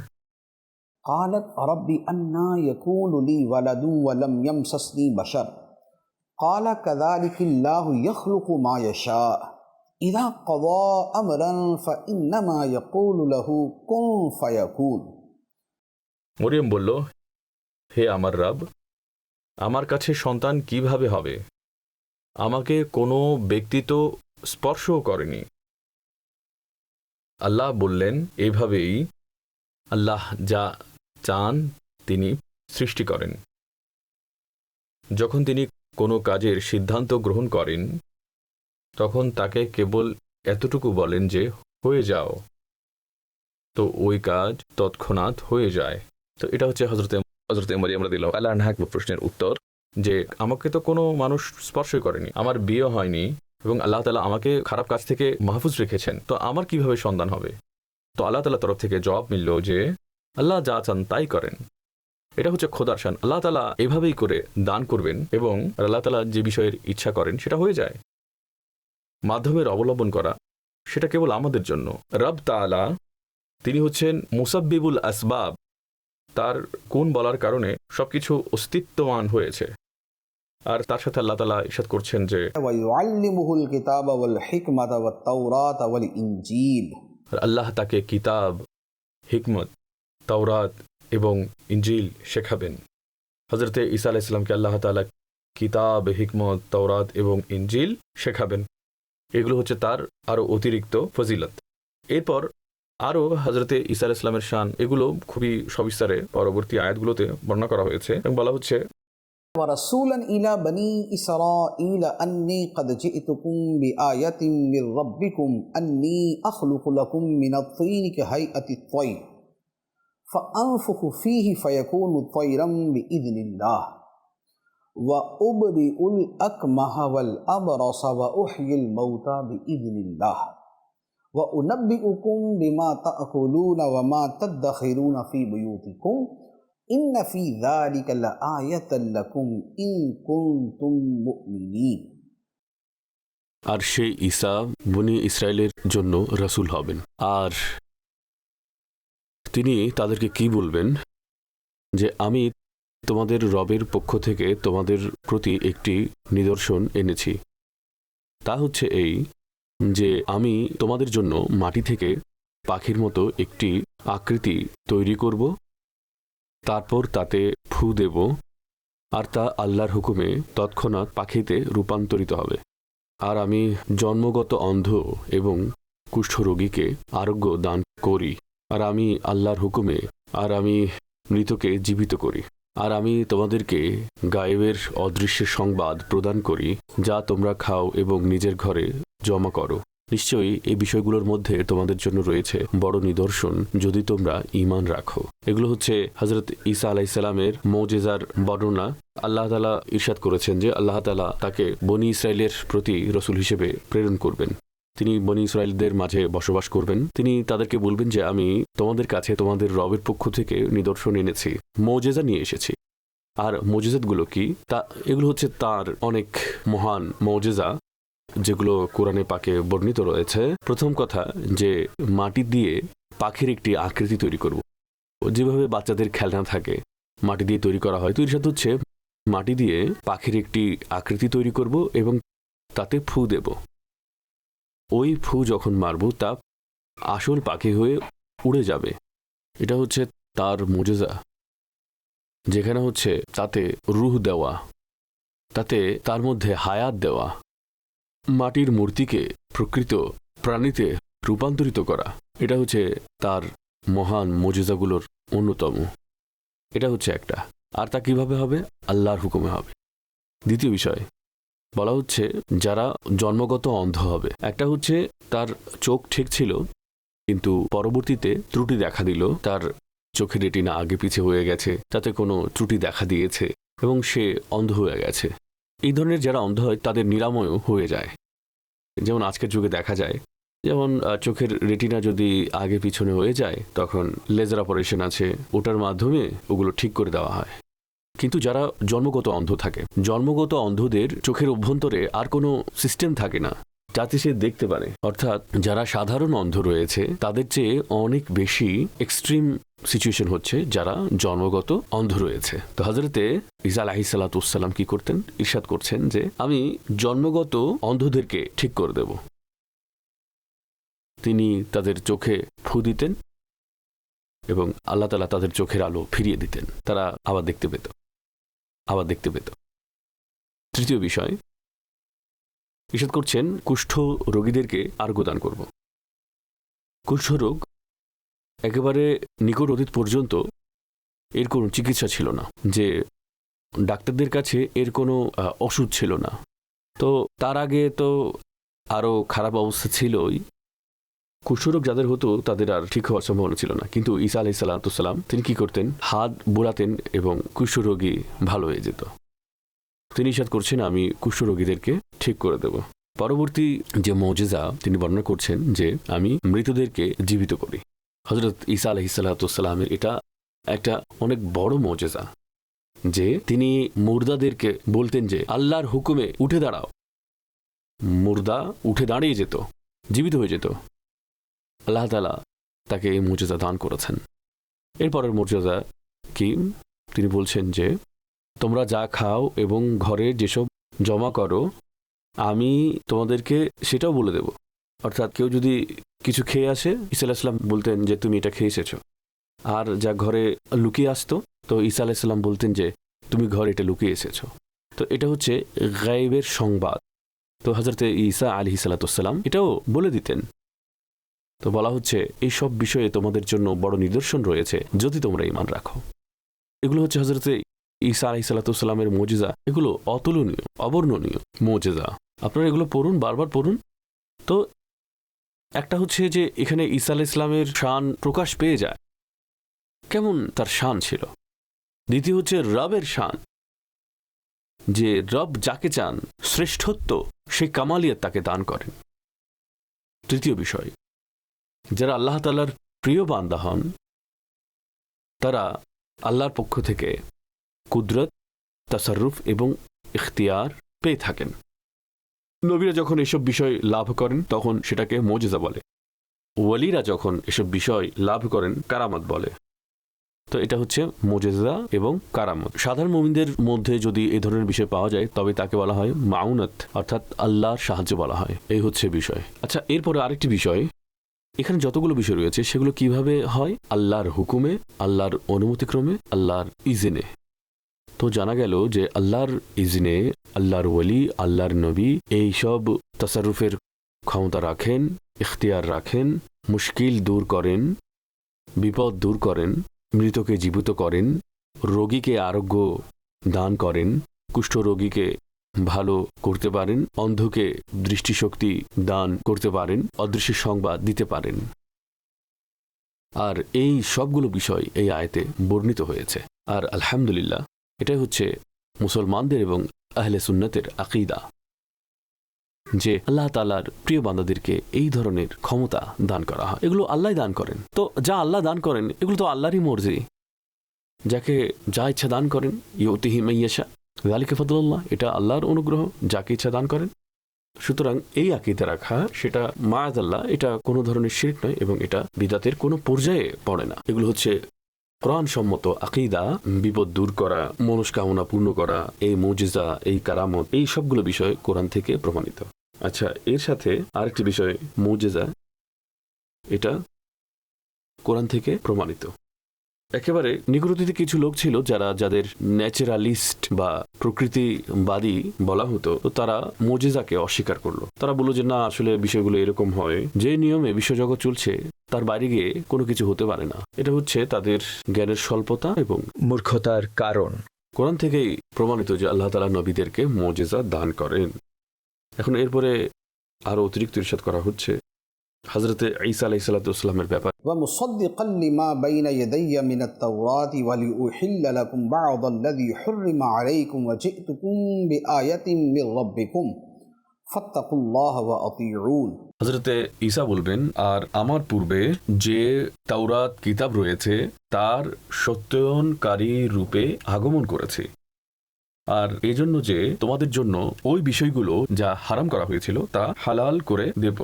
قالت رب أنى يكون لي ولد ولم يمسسني بشر قال كذلك الله يخلق ما يشاء إذا قضى أمرا فإنما يقول له كن فيكون। মরিয়ম বলল, হে আমার রব, আমার কাছে সন্তান কিভাবে হবে? আমাকে কোনো ব্যক্তি তো স্পর্শও করেনি। আল্লাহ বললেন, এইভাবেই আল্লাহ যা চান তিনি সৃষ্টি করেন। যখন তিনি কোনো কাজের সিদ্ধান্ত গ্রহণ করেন তখন তাকে কেবল এতটুকু বলেন যে হয়ে যাও, তো ওই কাজ তৎক্ষণাৎ হয়ে যায়। তো এটা হচ্ছে হযরতে মারিয়াম রাদিয়াল্লাহু তাআলা আনহার প্রশ্নের উত্তর, যে আমাকে তো কোনো মানুষ স্পর্শই করেনি, আমার বিয়ে হয়নি এবং আল্লাহ তাআলা আমাকে খারাপ কাজ থেকে মাহফুজ রেখেছেন, তো আমার কিভাবে সন্তান হবে? তো আল্লাহ তাআলার তরফ থেকে জবাব মিলল যে আল্লাহ যা চান তাই করেন। এটা হচ্ছে খোদার শান। আল্লাহ তাআলা এভাবেই করে দান করবেন এবং আল্লাহ তাআলা যে বিষয়ের ইচ্ছা করেন সেটা হয়ে যায়। মাধ্যমের অবলম্বন করা সেটা কেবল আমাদের জন্য। রব তাআলা তিনি হচ্ছেন মুসাব্বিবুল আসবাব, তার গুণ বলার কারণে সবকিছু অস্তিত্বমান হয়েছে। আর তার সাথে আল্লাহ তাআলা ইরশাদ করছেন যে ওয়ায়ুআল্লিমুহুল কিতাবা ওয়াল হিকমাতা ওয়াত তাওরাত ওয়াল ইনজিল। আল্লাহ তাকে কিতাব, হিকমত, তাওরাত এবং ইনজিল শেখাবেন। হযরতে ঈসা আলাইহিস সালামকে আল্লাহ তাআলা কিতাব, হিকমত, তাওরাত এবং ইনজিল শেখাবেন। এগুলো হচ্ছে তার আরও অতিরিক্ত ফজিলত। এরপর আরও হযরতে ঈসা আলাইহিস সালামের শান, এগুলো খুবই সবিস্তারে পরবর্তী আয়াতগুলোতে বর্ণনা করা হয়েছে এবং বলা হচ্ছে ورسولا إلى بني إسرائيل أني قد جئتكم بآية من ربكم أني أخلق لكم من الطين كهيئة الطير فأنفخ فيه فيكون طيرا بإذن الله وأبرئ الأكمه والأبرص وأحيي الموتى بإذن الله وأنبئكم بما تأكلون وما تدخرون في بيوتكم إن في ذلك لآية لكم إن كنتم مؤمنين। আর সেই ঈসা বনি ইসরায়েলের জন্য রাসূল হবেন। আর তিনি তাদেরকে কি বলবেন যে আমি তোমাদের রবের পক্ষ থেকে তোমাদের প্রতি একটি নিদর্শন এনেছি। তা হচ্ছে এই যে আমি তোমাদের জন্য মাটি থেকে পাখির মতো একটি আকৃতি তৈরি করব, তারপর তাতে ফু দেব, আর তা আল্লাহর হুকুমে তৎক্ষণাৎ পাখিতে রূপান্তরিত হবে। আর আমি জন্মগত অন্ধ এবং কুষ্ঠরোগীকে আরোগ্য দান করি। আর আমি আল্লাহর হুকুমে আর আমি মৃতকে জীবিত করি। আর আমি তোমাদেরকে গায়েবের অদৃশ্যের সংবাদ প্রদান করি, যা তোমরা খাও এবং নিজের ঘরে জমা করো। নিশ্চয়ই এই বিষয়গুলোর মধ্যে তোমাদের জন্য রয়েছে বড় নিদর্শন, যদি তোমরা ঈমান রাখো। এগুলো হচ্ছে হযরত ঈসা আলাইহিস সালামের মুজিজার বর্ণনা। আল্লাহ তাআলা ইরশাদ করেছেন যে আল্লাহ তাআলা তাকে বনি ইসরায়েলের প্রতি রাসূল হিসেবে প্রেরণ করবেন। তিনি বনি ইসরায়েলদের মাঝে বসবাস করবেন। তিনি তাদেরকে বলবেন যে আমি তোমাদের কাছে তোমাদের রবের পক্ষ থেকে নিদর্শন এনেছি, মুজিজা নিয়ে এসেছি। আর মুজিজাতগুলো কি? তা এগুলো হচ্ছে তার অনেক মহান মুজিজা, যেগুলো কোরআনে পাকে বর্ণিত রয়েছে। প্রথম কথা যে মাটি দিয়ে পাখির একটি আকৃতি তৈরি করব। যেভাবে বাচ্চাদের খেলনা থাকে মাটি দিয়ে তৈরি করা হয়, তো এর সাথে হচ্ছে মাটি দিয়ে পাখির একটি আকৃতি তৈরি করব এবং তাতে ফু দেব। ওই ফু যখন মারব তা আসল পাখি হয়ে উড়ে যাবে। এটা হচ্ছে তার মুজিজা, যেখানে হচ্ছে তাতে রূহ দেওয়া, তাতে তার মধ্যে হায়াত দেওয়া, মাটির মূর্তিকে প্রকৃত প্রাণীতে রূপান্তরিত করা। এটা হচ্ছে তার মহান মুজিজাগুলোর অন্যতম। এটা হচ্ছে একটা। আর তা কিভাবে হবে? আল্লাহর হুকুমে হবে। দ্বিতীয় বিষয় বলা হচ্ছে যারা জন্মগত অন্ধ হবে। একটা হচ্ছে তার চোখ ঠিক ছিল, কিন্তু পরবর্তীতে ত্রুটি দেখা দিল, তার চোখের রেটিনা আগে পিছে হয়ে গেছে, তাতে কোনো ত্রুটি দেখা দিয়েছে এবং সে অন্ধ হয়ে গেছে। এই ধরনের যারা অন্ধ হয় তাদের নিরাময়ও হয়ে যায়। যেমন আজকের যুগে দেখা যায়, যেমন চোখের রেটিনা যদি আগে পিছনে হয়ে যায় তখন লেজার অপারেশন আছে, ওটার মাধ্যমে ওগুলো ঠিক করে দেওয়া হয়। কিন্তু যারা জন্মগত অন্ধ থাকে, জন্মগত অন্ধদের চোখের অভ্যন্তরে আর কোনো সিস্টেম থাকে না যাতে সে দেখতে পারে। অর্থাৎ যারা সাধারণ অন্ধ রয়েছে তাদের চেয়ে অনেক বেশি এক্সট্রিম সিচুয়েশন হচ্ছে যারা জন্মগত অন্ধ রয়েছে। তো হযরতে ঈসা আলাইহিস সালাতু ওয়াস সালাম কি করতেন? ইরশাদ করছেন যে আমি জন্মগত অন্ধদেরকে ঠিক করে দেব। তিনি তাদের চোখে ফু দিতেন এবং আল্লাহ তাআলা তাদের চোখের আলো ফিরিয়ে দিতেন, তারা আবার দেখতে পেত। তৃতীয় বিষয় ইরশাদ করছেন কুষ্ঠ রোগীদেরকে আরোগ্য দান করব। কুষ্ঠ রোগ একেবারে নিকট অতীত পর্যন্ত এর কোনো চিকিৎসা ছিল না, যে ডাক্তারদের কাছে এর কোনো ওষুধ ছিল না। তো তার আগে তো আরও খারাপ অবস্থা ছিলই। কুষ্ঠরোগ যাদের হতো তাদের আর ঠিক হওয়ার সম্ভাবনা ছিল না। কিন্তু ঈসা আলাইহিস সালাম তিনি কি করতেন? হাত বুলাতেন এবং কুষ্ঠরোগী ভালো হয়ে যেত। তিনি ইরশাদ করছেন আমি কুষ্ঠরোগীদেরকে ঠিক করে দেব। পরবর্তী যে মুজিজা তিনি বর্ণনা করছেন যে আমি মৃতদেরকে জীবিত করি। হযরত ঈসা আলাইহিস সালামের এটা একটা অনেক বড় মুজিজা যে তিনি মুর্দাদেরকে বলতেন যে আল্লাহর হুকুমে উঠে দাঁড়াও। মুর্দা উঠে দাঁড়িয়ে যেত, জীবিত হয়ে যেত। আল্লাহ তাআলা তাকে এই মুজিজা দান করেছেন। এরপরের মুজিজা কি? তিনি বলছেন যে তোমরা যা খাও এবং ঘরে যেসব জমা করো আমি তোমাদেরকে সেটাও বলে দেব। অর্থাৎ কেউ যদি কিছু খেয়ে আসে, ঈসা আলাইহিস সালাম বলতেন যে তুমি এটা খেয়ে এসেছো। আর যা ঘরে লুকিয়ে আসতো, তো ঈসা আলাইহিস সালাম বলতেন যে তুমি ঘরে এটা লুকিয়ে এসেছো। তো এটা হচ্ছে গায়েবের সংবাদ। তো হযরত ঈসা আলাইহিস সালাম এটাও বলে দিতেন। তো বলা হচ্ছে এই সব বিষয়ে তোমাদের জন্য বড় নিদর্শন রয়েছে যদি তোমরা ঈমান রাখো। এগুলো হচ্ছে হযরত ঈসা আলাইহিস সালামের মুজিজা। এগুলো অতুলনীয়, অবর্ণনীয় মুজিজা। আপনারা এগুলো পড়ুন, বারবার পড়ুন। তো একটা হচ্ছে যে এখানে ঈসা আলাইহিস সালামের শান প্রকাশ পেয়ে যায়, কেমন তার শান ছিল। দ্বিতীয় হচ্ছে রবের শান, যে রব যাকে চান শ্রেষ্ঠত্ব সেই কামালিয়াত তাকে দান করেন। তৃতীয় বিষয় যারা আল্লাহ তাআলার প্রিয় বান্দা হন তারা আল্লাহর পক্ষ থেকে কুদরত, তাসাররুফ এবং ইখতিয়ার পেয়ে থাকেন। নবীরা যখন এসব বিষয় লাভ করেন তখন সেটাকে মোজেজা বলে, ওয়ালিরা যখন এসব বিষয় লাভ করেন কারামত বলে। তো এটা হচ্ছে মোজেজা এবং কারামত। সাধারণ মুমিনদের মধ্যে যদি এই ধরনের বিষয় পাওয়া যায় তবে তাকে বলা হয় মাউনাত, অর্থাৎ আল্লাহর সাহায্য বলা হয়। এই হচ্ছে বিষয়। আচ্ছা, এরপরে আরেকটি বিষয়, এখানে যতগুলো বিষয় রয়েছে সেগুলো কিভাবে হয়? আল্লাহর হুকুমে, আল্লাহর অনুমতিক্রমে, আল্লাহর ইজনে। তো জানা গেল যে আল্লাহর ইজনে আল্লাহর ওয়ালি, আল্লাহর নবী এই সব তাসারুফের ক্ষমতা রাখেন, ইখতিয়ার রাখেন, মুশকিল দূর করেন, বিপদ দূর করেন, মৃতকে জীবিত করেন, রোগীকে আরোগ্য দান করেন, কুষ্ঠরোগীকে ভালো করতে পারেন, অন্ধকে দৃষ্টিশক্তি দান করতে পারেন, অদৃশ্য সংবাদ দিতে পারেন। আর এই সবগুলো বিষয় এই আয়াতে বর্ণিত হয়েছে। আর আলহামদুলিল্লাহ, এটাই হচ্ছে মুসলমানদের এবং আহলে সুন্নতের আকীদা, যে আল্লাহ তাআলার প্রিয় বান্দাদেরকে এই ধরনের ক্ষমতা দান করা হয়। এগুলো আল্লাহ দান করেন। তো যা আল্লাহ দান করেন এগুলো তো আল্লাহরই মর্জি। যাকে যা ইচ্ছা দান করেন, ইউতিহি মান ইয়াশা যালিকা ফাদলুল্লাহ, এটা আল্লাহর অনুগ্রহ, যাকে ইচ্ছা দান করেন। সুতরাং এই আকীদা রাখা, সেটা মাআযাল্লাহ, এটা কোনো ধরনের শিরক নয় এবং এটা বিদআতের কোনো পর্যায়ে পড়ে না। এগুলো হচ্ছে কোরআন সম্মত আকীদা, বিপদ দূর করা, মনস্কামনা পূর্ণ করা, এই মুজিজা, এই কারামত, এই সবগুলো বিষয় কোরআন থেকে প্রমাণিত। আচ্ছা, এর সাথে আরেকটি বিষয়, মুজিজা, এটা কোরআন থেকে প্রমাণিত। একেবারে নিকটতীতে কিছু লোক ছিল যাদের ন্যাচারালিস্ট বা প্রকৃতিবাদী বলা হতো, তো তারা মুজিজাকে অস্বীকার করলো। তারা বলল যে না, আসলে বিষয়গুলো এরকম হয়, যে নিয়মে বিশ্বজগৎ চলছে তার বাইরে গিয়ে কোনো কিছু হতে পারে না। এটা হচ্ছে তাদের জ্ঞানের স্বল্পতা এবং মূর্খতার কারণ। কোরআন থেকেই প্রমাণিত যে আল্লাহ তাআলা নবীদেরকে মুজিজা দান করেন। এখন এরপরে আরো অতিরিক্ত ইরশাদ করা হচ্ছে হযরতে ঈসা আলাইহিস সালামের ব্যাপার। ومصدقا لما بين يدي من التوراة ولأحل لكم بعض الذي حرم عليكم وجئتكم بآية من ربكم فاتقوا الله وأطيعون। হযরতে ঈসা বলবেন, আর আমার পূর্বে যে তাওরাত কিতাব রয়েছে তার সত্যায়নকারী রূপে আগমন করেছি, আর এজন্য যে তোমাদের জন্য ওই বিষয়গুলো যা হারাম করা হয়েছিল তা হালাল করে দেব।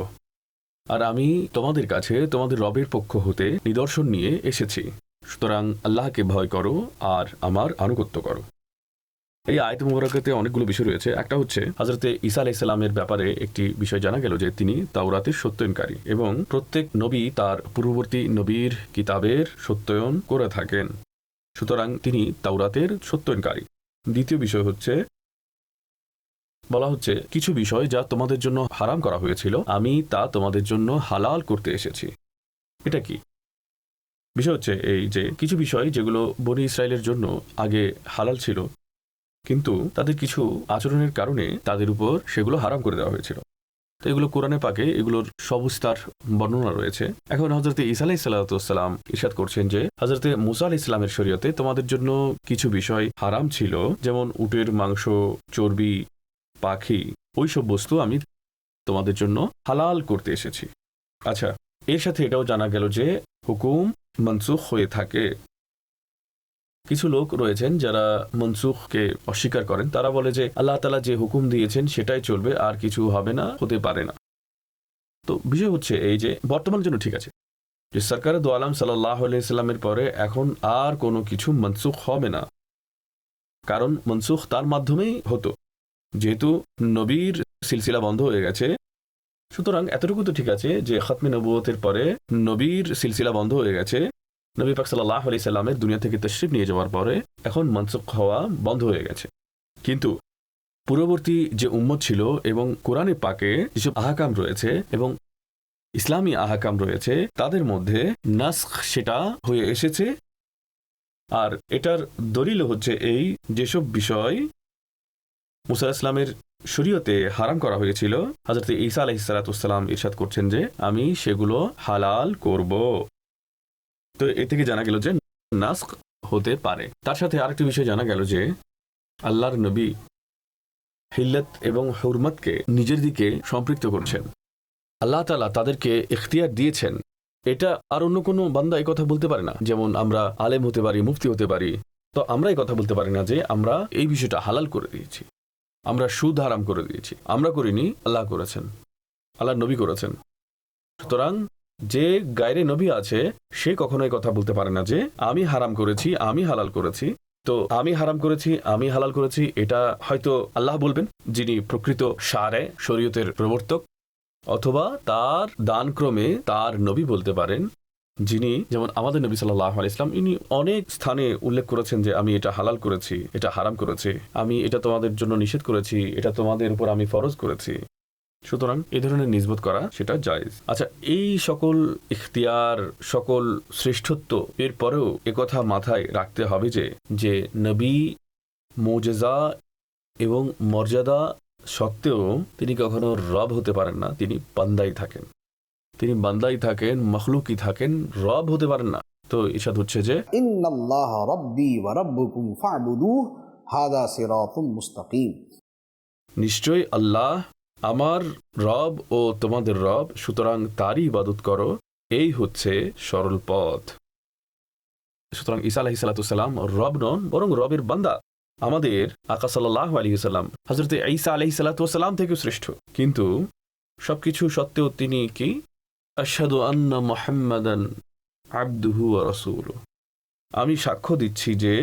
আর আমি তোমাদের কাছে তোমাদের রবের পক্ষ হতে নিদর্শন নিয়ে এসেছি, সুতরাং আল্লাহকে ভয় করো আর আমার আনুগত্য করো। এই আয়াত মুবারাকাতে অনেকগুলো বিষয় রয়েছে। একটা হচ্ছে হযরতে ঈসা আলাইহিস সালামের ব্যাপারে একটি বিষয় জানা গেল যে তিনি তাওরাতের সত্যায়নকারী এবং প্রত্যেক নবী তার পূর্ববর্তী নবীর কিতাবের সত্যায়ন করে থাকেন, সুতরাং তিনি তাওরাতের সত্যায়নকারী। দ্বিতীয় বিষয় হচ্ছে, বলা হচ্ছে কিছু বিষয় যা তোমাদের জন্য হারাম করা হয়েছিল আমি তা তোমাদের জন্য হালাল করতে এসেছি। এটা কি বিষয়? হচ্ছে এই যে কিছু বিষয় যেগুলো বনী ইসরায়েলের জন্য আগে হালাল ছিল, কিন্তু তাদের কিছু আচরণের কারণে তাদের উপর সেগুলো হারাম করে দেওয়া হয়েছিল। তো এগুলো কোরআনে পাকে এগুলোর সবিস্তার বর্ণনা রয়েছে। এখন হযরতে ঈসা আলাইহিস সালাম ইরশাদ করছেন যে হযরতে মুসা আলাইহিস সালামের শরীয়তে তোমাদের জন্য কিছু বিষয় হারাম ছিল, যেমন উটের মাংস, চর্বি, পাখি, ওইসব বস্তু আমি তোমাদের জন্য হালাল করতে এসেছি। আচ্ছা, এর সাথে এটাও জানা গেল যে হুকুম মনসুখ হয়ে থাকে। কিছু লোক রয়েছেন যারা মনসুখকে অস্বীকার করেন। তারা বলে যে আল্লাহ তাআলা যে হুকুম দিয়েছেন সেটাই চলবে, আর কিছু হবে না, হতে পারে না। তো বিষয় হচ্ছে এই যে বর্তমানের জন্য ঠিক আছে যে সরকার দো আলম সাল্লাল্লাহু আলাইহি সাল্লামের পরে এখন আর কোনো কিছু মনসুখ হবে না, কারণ মনসুখ তার মাধ্যমেই হতো, যেহেতু নবীর সিলসিলা বন্ধ হয়ে গেছে। সুতরাং এতটুকু তো ঠিক আছে যে খতমে নবুয়তের পরে নবীর সিলসিলা বন্ধ হয়ে গেছে। নবী পাক সাল্লাল্লাহু আলাইহি সাল্লামের দুনিয়া থেকে তাশরিফ নিয়ে যাওয়ার পরে এখন মনসুখ হওয়া বন্ধ হয়ে গেছে। কিন্তু পূর্ববর্তী যে উম্মত ছিল এবং কোরআনে পাকে যেসব আহকাম রয়েছে এবং ইসলামী আহকাম রয়েছে তাদের মধ্যে নাসখ সেটা হয়ে এসেছে। আর এটার দলিল হচ্ছে এই, যেসব বিষয় মুসা ইসলামের শরীয়তে হারাম করা হয়েছিল, হযরত ঈসা আলাইহিস সালাম ইরশাদ করছেন যে আমি সেগুলো হালাল করব। তো এ থেকে জানা গেল যে নাসখ হতে পারে। তার সাথে আরেকটি বিষয় জানা গেল যে আল্লাহর নবী হিল্লাত এবং হুরমতকে নিজের দিকে সম্পৃক্ত করছেন। আল্লাহ তাআলা তাদেরকে ইখতিয়ার দিয়েছেন, এটা আর অন্য কোনো বান্দা এই কথা বলতে পারে না। যেমন আমরা আলেম হতে পারি, মুফতি হতে পারি, তো আমরা এই কথা বলতে পারি না যে আমরা এই বিষয়টা হালাল করে দিয়েছি। আমরা সুদ হারাম করে দিয়েছি। আমরা করিনি, আল্লাহ করেছেন, আল্লাহর নবী করেছেন। সুতরাং যে গায়রে নবী আছে সে কখনোই কথা বলতে পারে না যে আমি হারাম করেছি, আমি হালাল করেছি। তো আমি হারাম করেছি, আমি হালাল করেছি, এটা হয়তো আল্লাহ বলবেন, যিনি প্রকৃত শারে শরীয়তের প্রবর্তক, অথবা তার দানক্রমে তার নবী বলতে পারেন, যিনি যেমন আমাদের নবী সাল্লাল্লাহু আলাইহি ওয়াসাল্লাম, ইনি অনেক স্থানে উল্লেখ করেছেন যে আমি এটা হালাল করেছি, এটা হারাম করেছি, আমি এটা তোমাদের জন্য নিষেধ করেছি, এটা তোমাদের উপর আমি ফরজ করেছি। সুতরাং এই ধরনের নিসবত করা সেটা জায়েজ। আচ্ছা, এই সকল ইখতিয়ার, সকল শ্রেষ্ঠত্ব, এরপরেও একথা মাথায় রাখতে হবে যে নবী মুজিজা এবং মর্যাদা সত্ত্বেও তিনি কখনো রব হতে পারেন না, তিনি বান্দাই থাকেন। তিনি বান্দাই থাকেন, মখলুকই থাকেন, রব হতে পারেন না। তো ইরশাদ হচ্ছে যে ইন্নাল্লাহ রাব্বি ওয়া রাব্বুকুম ফা'বুদুহু হাদা সিরাতুম মুস্তাকিম। নিশ্চয়ই আল্লাহ আমার রব ও তোমাদের রব, সুতরাং তারই ইবাদত করো, এই হচ্ছে সরল পথ। সুতরাং ঈসা আলাইহিস সালাম রব নন, বরং রবের বান্দা। আমাদের আকা সাল্লাল্লাহু আলাইহি ওয়াসাল্লাম হযরত ঈসা আলাইহিস সালাম থেকেও শ্রেষ্ঠ, কিন্তু সবকিছু সত্ত্বেও তিনি কি আশহাদু আন্না মুহাম্মাদান আবদুহু ওয়া রাসূলুহু, আমি সাক্ষ্য দিচ্ছি যে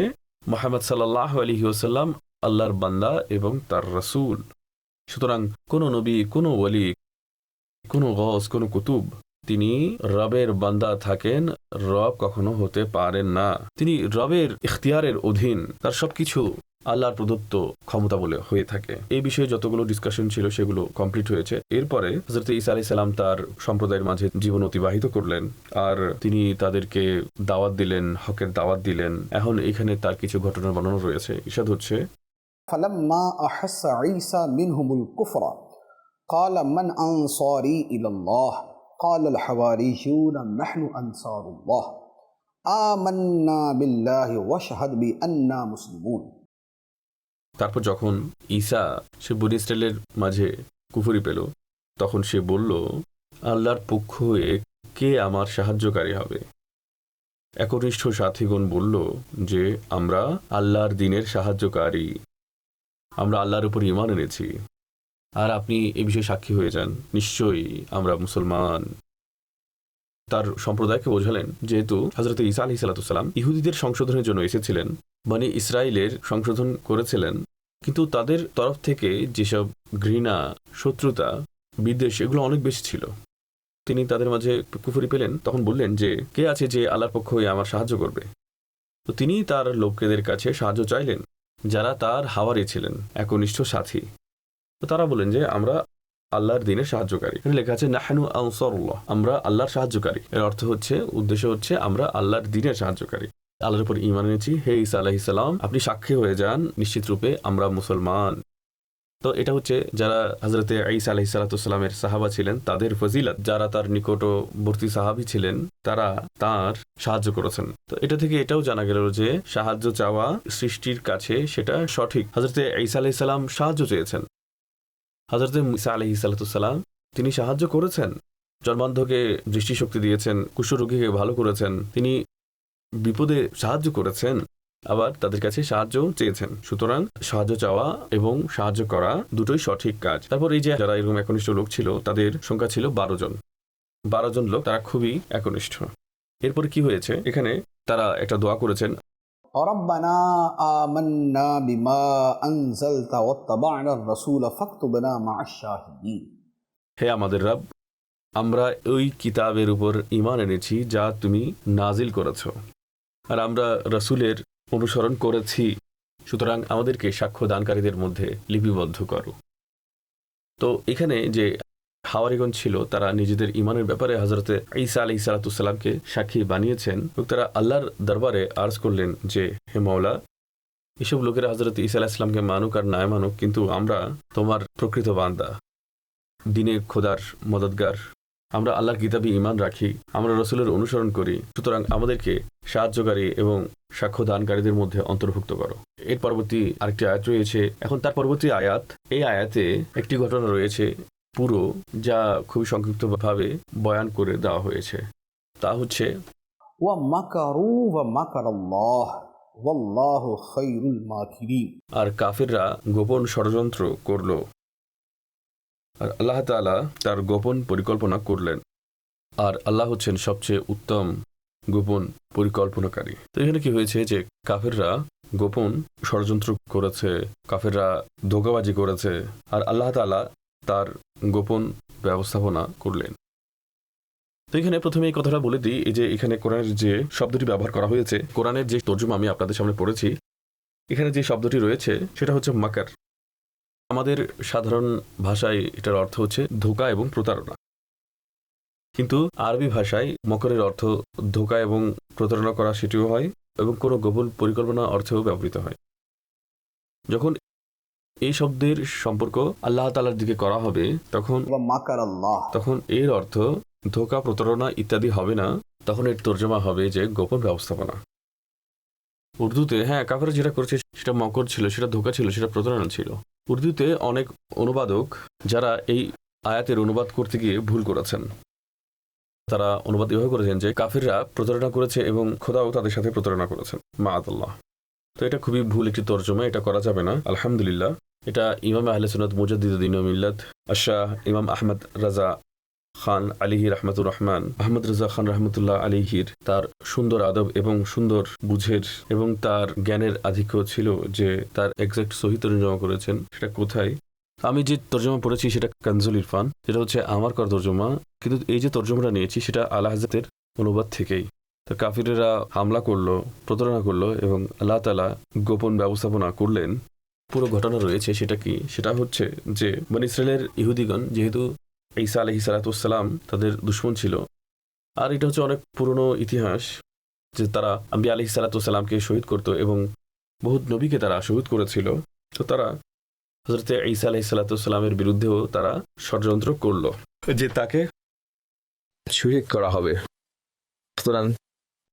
মুহাম্মদ সাল্লাল্লাহু আলাইহি ওয়াসাল্লাম আল্লাহর বান্দা এবং তার রাসূল। সুতরাং কোনো নবী, কোনো ওয়ালি, কোনো গস, কোনো কুতুব তিনি রবের বান্দা থাকেন, রব কখনো হতে পারেন না। তিনি রবের ইখতিয়ারের অধীন, তার সবকিছু আল্লাহর প্রদত্ত ক্ষমতা বলে হয়ে থাকে। এই বিষয়ে যতগুলো ডিসকাশন ছিল সেগুলো কমপ্লিট হয়েছে। এরপরে হযরত ঈসা আলাইহিস সালাম তার সম্প্রদায়ের মাঝে জীবন অতিবাহিত করলেন, আর তিনি তাদেরকে দাওয়াত দিলেন, হকের দাওয়াত দিলেন। এখন এখানে তার কিছু ঘটনার বর্ণনা রয়েছে। ইরশাদ হচ্ছে فلما أحس عيسى منهم الكفر قال من أنصاري إلى الله قال الحواريون نحن أنصار الله آمنا بالله واشهد بأننا مسلمون। তারপর যখন ঈসা সে বনী ইসরাইলের মাঝে কুফরি পেল, তখন সে বলল, আল্লাহর পক্ষ হয়ে কে আমার সাহায্যকারী হবে? একনিষ্ঠ সাথীগণ বলল যে আমরা আল্লাহর দ্বীনের সাহায্যকারী, আমরা আল্লাহর উপর ঈমান এনেছি, আর আপনি এ বিষয়ে সাক্ষী হয়ে যান, নিশ্চয়ই আমরা মুসলমান। তার সম্প্রদায়কে বোঝালেন যেহেতু হযরত ঈসা আলাইহিস সালাম ইহুদিদের সংশোধনের জন্য এসেছিলেন, বনী ইসরাইলের সংশোধন করেছিলেন, কিন্তু তাদের তরফ থেকে যেসব ঘৃণা, শত্রুতা, বিদ্বেষ এগুলো অনেক বেশি ছিল। তিনি তাদের মাঝে কুফরি পেলেন, তখন বললেন যে কে আছে যে আল্লাহর পক্ষ হয়ে আমার সাহায্য করবে? তো তিনি তার লোকেদের কাছে সাহায্য চাইলেন, যারা তার হাওয়ারি ছিলেন, একনিষ্ঠ সাথী। তো তারা বলেন যে আমরা আল্লাহর দ্বীনের সাহায্যকারী। লেখা আছে নাহনু আনসারুল্লাহ, আমরা আল্লাহর সাহায্যকারী। এর অর্থ হচ্ছে, উদ্দেশ্য হচ্ছে আমরা আল্লাহর দ্বীনের সাহায্যকারী, আল্লাহর উপর ঈমান এনেছি। হে ঈসা আলাইহিস সালাম, আপনি সাক্ষী হয়ে যান, নিশ্চিত রূপে আমরা মুসলমান। তো এটা হচ্ছে যারা হযরতে ঈসা আলাইহিস সালামের সাহাবা ছিলেন তাদের ফজিলত, যারা তার নিকটবর্তী সাহাবী ছিলেন তারা তার সাহায্য করেছেন। তো এটা থেকে এটাও জানা গেল যে সাহায্য চাওয়া সৃষ্টির কাছে সেটা সঠিক। হযরতে ঈসা আলাইহিস সালাম সাহায্য চেয়েছেন, হযরতে ঈসা আলাইহিস সালাম তিনি সাহায্য করেছেন, জন্মান্ধকে দৃষ্টিশক্তি দিয়েছেন, কুষ্ঠরোগীকে ভালো করেছেন, তিনি বিপদে সাহায্য করেছেন, আবার তাদের কাছে সাহায্য চেয়েছেন। সুতরাং সাহায্য চাওয়া এবং সাহায্য করা দুটোই সঠিক কাজ। তারপর এই যে যারা এরকম একনিষ্ঠ লোক ছিল তাদের সংখ্যা ছিল 12 জন। 12 জন লোক, তারা খুবই একনিষ্ঠ। এরপরে কি হয়েছে, এখানে তারা একটা দোয়া করেছেন, ربنا آمنا بما أنزلت واتبعنا الرسول فاكتبنا مع الشاهدين। হে আমাদের রব, আমরা ওই কিতাবের উপর ঈমান এনেছি যা তুমি নাজিল করেছ, আর আমরা রাসূলের অনুসরণ করেছি, সুতরাং আমাদেরকে সাক্ষ্য দানকারীদের মধ্যে লিপিবদ্ধ করো। তো এখানে যে হাওয়ারিগণ ছিল তারা নিজেদের ঈমানের ব্যাপারে হযরতে ঈসা আলাইহিস সালামকে সাক্ষী বানিয়েছেন, এবং তারা আল্লাহর দরবারে আরজ করলেন যে হে মাওলা, এসব লোকেরা হযরত ঈসা আলাইহিস সালামকে মানুক আর না মানুক, কিন্তু আমরা তোমার প্রকৃত বান্দা, দ্বীনে খোদার মদদগার, আমরা আল্লাহর কিতাবে ঈমান রাখি, আমরা রাসূলের অনুসরণ করি, সুতরাং আমাদেরকে সাহায্যকারী এবং সাক্ষ্য দানকারীদের মধ্যে অন্তর্ভুক্ত করো। এর পরবর্তী আরেকটি আয়াত রয়েছে। এখন তার পরবর্তী আয়াত, এই আয়াতে একটি ঘটনা রয়েছে পুরো, যা খুবই সংক্ষিপ্তভাবে বয়ান করে দেওয়া হয়েছে। তা হচ্ছে ওয়া মাকারু ওয়া মাকারাল্লাহ ওয়াল্লাহু খায়রুল মাকিরিন। আর কাফিররা গোপন ষড়যন্ত্র করল, আর আল্লাহ তাআলা তার গোপন পরিকল্পনা করলেন, আর আল্লাহ হচ্ছেন সবচেয়ে উত্তম গোপন পরিকল্পনাকারী। তো এখানে কি হয়েছে যে কাফিররা গোপন ষড়যন্ত্র করেছে, কাফিররা ধোঁকাবাজি করেছে, আর আল্লাহ তাআলা তার গোপন ব্যবস্থাপনা করলেন। তো এখানে প্রথমে এই কথাটা বলে দিই, এই যে এখানে কোরআনের যে শব্দটি ব্যবহার করা হয়েছে, কোরআনের যে তর্জমা আমি আপনাদের সামনে পড়েছি, এখানে যে শব্দটি রয়েছে সেটা হচ্ছে মাকার। আমাদের সাধারণ ভাষায় এটার অর্থ হচ্ছে ধোঁকা এবং প্রতারণা, কিন্তু আরবি ভাষায় মকরের অর্থ ধোঁকা এবং প্রতারণা করা সেটিও হয়, এবং কোনো গোপন পরিকল্পনা অর্থেও ব্যবহৃত হয়। যখন এই শব্দের সম্পর্ক আল্লাহ তাআলার দিকে করা হবে ওয়া মাকার আল্লাহ, তখন এর অর্থ ধোঁকা, প্রতারণা ইত্যাদি হবে না, তখন এর তর্জমা হবে যে গোপন ব্যবস্থাপনা। উর্দুতে কাফেররা যেটা করেছে সেটা মকর ছিল, সেটা ধোঁকা ছিল, সেটা প্রতারণা ছিল। উর্দুতে অনেক অনুবাদক যারা এই আয়াতের অনুবাদ করতে গিয়ে ভুল করেছেন, তারা অনুবাদ এভাবে করেছেন যে কাফিররা প্রতারণা করেছে এবং খোদাও তাদের সাথে প্রতারণা করেছেন, মাআদাল্লাহ। তো এটা খুবই ভুল একটি তর্জমা, এটা করা যাবে না। আলহামদুলিল্লাহ, এটা ইমাম আহলে সুন্নাত মুজাদ্দিদুদ্দিন ওয়া মিল্লাত শাহ ইমাম আহমদ রাজা খান আলিহি রহমতুর রহমান, আহমদ রাজা খান রহমতুল্লাহ আলিহির তার সুন্দর আদব এবং সুন্দর বুঝের এবং তার জ্ঞানের আধিক্য ছিল যে তার এক্সাক্ট সহি তর্জমা করেছেন। সেটা কোথায়? আমি যে তর্জমা পড়েছি সেটা কানজুল ইরফান, যেটা হচ্ছে আমার কর তর্জমা, কিন্তু এই যে তর্জমাটা নিয়েছি সেটা আলা হযরতের অনুবাদ থেকেই। তো কাফিরেরা হামলা করলো, প্রতারণা করলো এবং আল্লাহ তাআলা গোপন ব্যবস্থাপনা করলেন। পুরো ঘটনা রয়েছে সেটা কি? সেটা হচ্ছে যে বনী ইসরাইলের ইহুদিগণ যেহেতু ঈসা আলাইহিস সালাম তাদের দুশমন ছিল, আর এটা হচ্ছে অনেক পুরনো ইতিহাস যে তারা আম্বিয়া আলাইহিস সালামকে শহীদ করত এবং বহুত নবীকে তারা শহীদ করেছিল। তো তারা হযরতে ঈসা আলাইহিস সালামের বিরুদ্ধেও তারা ষড়যন্ত্র করলো যে তাকে শহীদ করা হবে। সুতরাং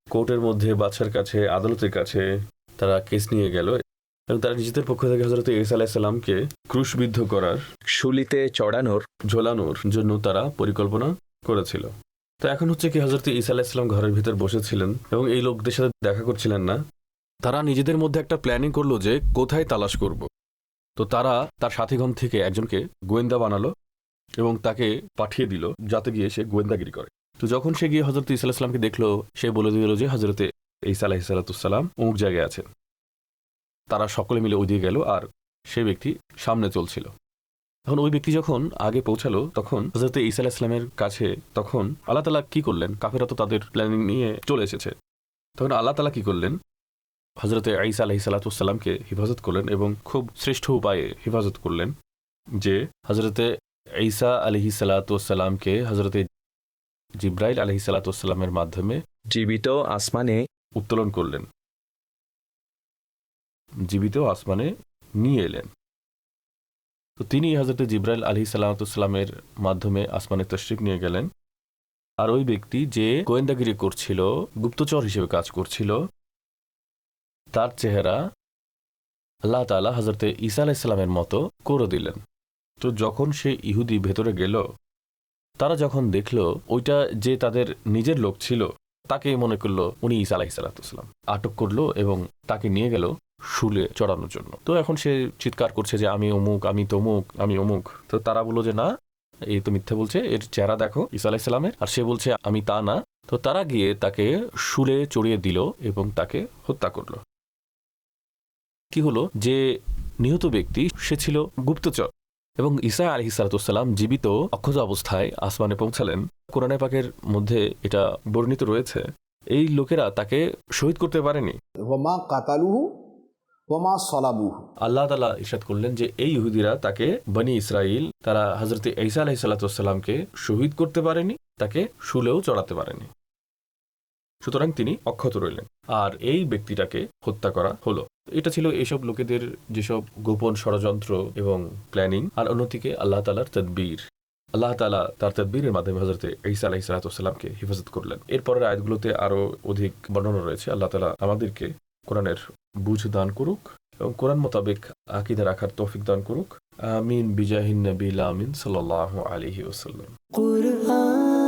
কোর্টের মধ্যে, বাদশার কাছে, আদালতের কাছে তারা কেস নিয়ে গেল এবং তারা নিজেদের পক্ষ থেকে হযরতে ঈসা আলাইহিস সালামকে ক্রুশবিদ্ধ করার, শুলিতে চড়ানোর, ঝোলানোর জন্য তারা পরিকল্পনা করেছিল। তো এখন হচ্ছে কি, হযরতে ঈসা আলাইহিস সালাম ঘরের ভিতর বসেছিলেন এবং এই লোকদের সাথে দেখা করছিলেন না। তারা নিজেদের মধ্যে একটা প্ল্যানিং করলো যে কোথায় তালাশ করব। তো তারা তার সাথীগণ থেকে একজনকে গোয়েন্দা বানালো এবং তাকে পাঠিয়ে দিল যাতে গিয়ে সে গোয়েন্দাগিরি করে। তো যখন সে গিয়ে হযরত ঈসা আলাইহিস সালামকে দেখলো, সে বলে দিল যে হযরতে ঈসা আলাইহিস সালাম অমুক জায়গায় আছেন। তারা সকলে মিলে ওইদিকে গেল আর সেই ব্যক্তি সামনে চলছিল। এখন ওই ব্যক্তি যখন আগে পৌঁছালো তখন হযরতে ঈসা আলাইহিস সালামের কাছে, তখন আল্লাহ তাআলা কি করলেন? কাফেররা তো তাদের প্ল্যানিং নিয়ে চলে এসেছে। তখন আল্লাহ তাআলা কি করলেন? হযরতে ঈসা আলাইহিস সালামকে হিফাজত করলেন এবং খুব শ্রেষ্ঠ উপায়ে হিফাজত করলেন, যে হযরতে ঈসা আলাইহিস সালামকে হযরতে জিবরাইল আলাইহিস সালামের মাধ্যমে জীবিত আসমানে উত্তোলন করলেন, জীবিত আসমানে নিয়ে এলেন। তো তিনি হযরতে জিবরাইল আলাইহিস সালামের মাধ্যমে আসমানে তশরিফ নিয়ে গেলেন। আর ওই ব্যক্তি যে গোয়েন্দাগিরি করছিল, গুপ্তচর হিসেবে কাজ করছিল, তার চেহারা আল্লাহ তাআলা হযরতে ঈসা আলাইহিস সালামের মতো করে দিলেন। তো যখন সে ইহুদি ভেতরে গেল, তারা যখন দেখল ওইটা যে তাদের নিজের লোক ছিল, তাকে মনে করলো উনি ঈসা আলাইহিস সালাম, আটক করলো এবং তাকে নিয়ে গেল শুলে চড়ানোর জন্য। তো এখন সে চিৎকার করছে যে আমি অমুক, আমি তমুক, আমি অমুক। তো তারা বলল যে না, এই তো মিথ্যা বলছে, এর চেহারা দেখো ঈসা আলাইহিস সালামের, আর সে বলছে আমি তা না। তো তারা গিয়ে তাকে শুলে চড়িয়ে দিল এবং তাকে হত্যা করলো। কি হলো যে নিহত ব্যক্তি সে ছিল গুপ্তচর এবং ঈসা আলাইহিস সালাম জীবিত অক্ষত অবস্থায় আসমানে পৌঁছালেন। কোরআনে পাকের মধ্যে এটা বর্ণিত রয়েছে, এই লোকেরা তাকে শহীদ করতে পারেনি। ওয়া মা কাতালুহু ওয়া মা সালাবুহু, আল্লাহ তাআলা ইরশাদ করলেন যে এই ইহুদিরা তাকে, বনি ইসরাইল, তারা হযরতে ঈসা আলাইহিস সালামকে শহীদ করতে পারেনি, তাকে শুলেও চড়াতে পারেনি। সুতরাং তিনি অক্ষত রইলেন আর এই ব্যক্তিটাকে হত্যা করা হলো। এটা ছিল এইসব লোকেদের যেসব গোপন ষড়যন্ত্র এবং প্ল্যানিং। আর অন্যদিকে আল্লাহ তাআলার তদবির, আল্লাহ তাআলা তার তদবিরের মাধ্যমে হযরতে ঈসা আলাইহিস সালামকে হিফাজত করলেন। এরপরের আয়াতগুলোতে আরো অধিক বর্ণনা রয়েছে। আল্লাহ তাআলা আমাদেরকে কোরআনের বুঝ দান করুক এবং কোরআন মোতাবেক আকীদা রাখার তৌফিক দান করুক। আমিন বিজাহিন নবীল আমিন সাল্লাল্লাহু আলাইহি ওয়াসাল্লাম। কুরআন